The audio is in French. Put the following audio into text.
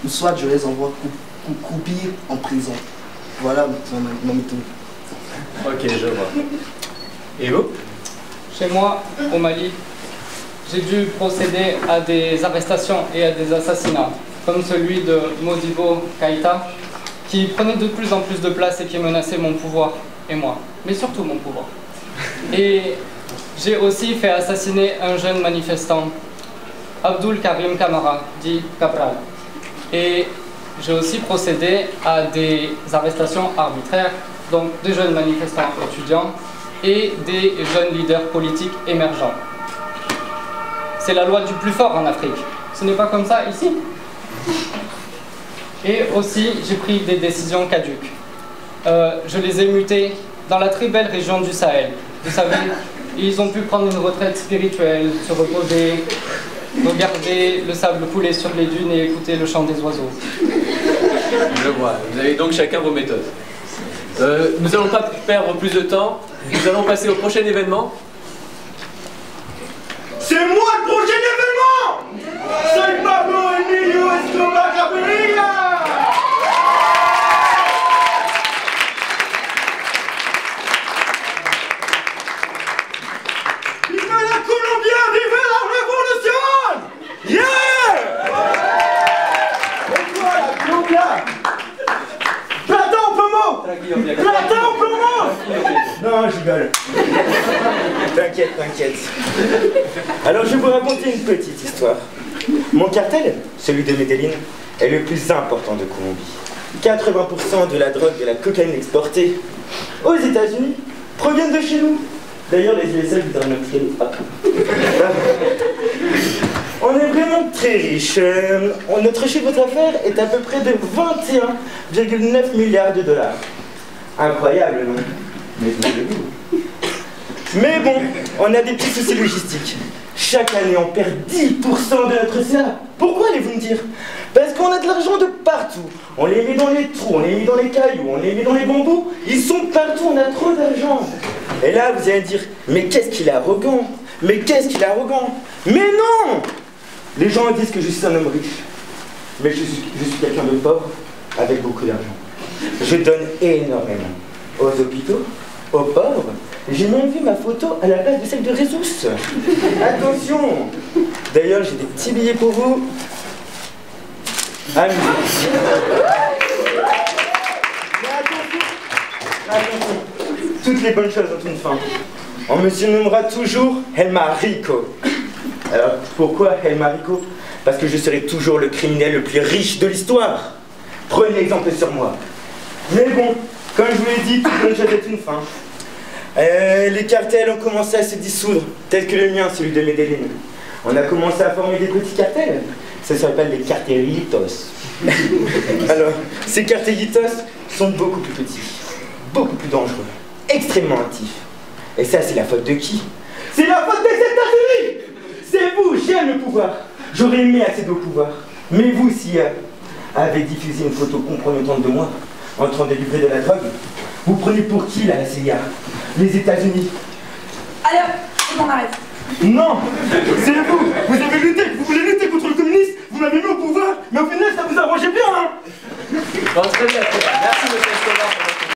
ou soit je les envoie croupir en prison. Voilà mon méthode. Ok, je vois. Et vous? Chez moi, au Mali, j'ai dû procéder à des arrestations et à des assassinats, comme celui de Modibo Keïta, qui prenait de plus en plus de place et qui menaçait mon pouvoir et moi, mais surtout mon pouvoir. Et j'ai aussi fait assassiner un jeune manifestant, Abdul Karim Kamara, dit Cabral. Et j'ai aussi procédé à des arrestations arbitraires, donc des jeunes manifestants étudiants et des jeunes leaders politiques émergents. C'est la loi du plus fort en Afrique. Ce n'est pas comme ça ici. Et aussi, j'ai pris des décisions caduques. Je les ai mutés dans la très belle région du Sahel. Vous savez, ils ont pu prendre une retraite spirituelle, se reposer, regarder le sable couler sur les dunes et écouter le chant des oiseaux. Je vois. Vous avez donc chacun vos méthodes. Nous n'allons pas perdre plus de temps. Nous allons passer au prochain événement. C'est moi le prochain événement! C'est Pablo Emilio Escobar Gaviria! Vive la Colombie! Vive la révolution! Yeah! Et quoi la Colombia? Plata au pomo! Plata au pomo! Non, je rigole. T'inquiète, t'inquiète. Alors je vais vous raconter une petite histoire. Mon cartel, celui de Medellín, est le plus important de Colombie. 80% de la drogue et de la cocaïne exportée aux États-Unis proviennent de chez nous. D'ailleurs, les USA voudraient notre crédit. On est vraiment très riche. Notre chiffre d'affaires est à peu près de 21,9 milliards de dollars. Incroyable, non? Mais bon, on a des petits soucis logistiques. Chaque année, on perd 10% de notre CA. Pourquoi allez-vous me dire? Parce qu'on a de l'argent de partout. On les met dans les trous, on les met dans les cailloux, on les met dans les bambous. Ils sont partout, on a trop d'argent. Et là, vous allez me dire, mais qu'est-ce qu'il est arrogant? Mais qu'est-ce qu'il est arrogant? Mais non! Les gens disent que je suis un homme riche. Mais je suis quelqu'un de pauvre avec beaucoup d'argent. Je donne énormément aux hôpitaux, aux pauvres. J'ai même vu ma photo à la place de celle de Résus. Attention! D'ailleurs, j'ai des petits billets pour vous. Amusez. Mais attention, toutes les bonnes choses ont une fin. On me surnommera toujours El Marico. Alors, pourquoi El Marico? Parce que je serai toujours le criminel le plus riche de l'histoire. Prenez exemple sur moi. Mais bon, comme je vous l'ai dit, toute bonne chose a une fin. Les cartels ont commencé à se dissoudre, tel que le mien, celui de Medellín. On a commencé à former des petits cartels. Ça s'appelle des cartelitos. Alors, ces cartelitos sont beaucoup plus petits, beaucoup plus dangereux, extrêmement actifs. Et ça, c'est la faute de qui? C'est la faute des États-Unis! C'est vous, j'aime le pouvoir. J'aurais aimé accéder au pouvoir. Mais vous, si avez diffusé une photo compromettante de moi, en train de livrer de la drogue, vous prenez pour qui, là, la CIA? Les États-Unis? Allez hop, on arrête. Non! C'est vous! Vous avez lutté! Vous voulez lutter contre le communisme? Vous m'avez mis au pouvoir! Mais au final, ça vous arrangeait bien, hein? Bon, très bien. Merci, monsieur Escobar.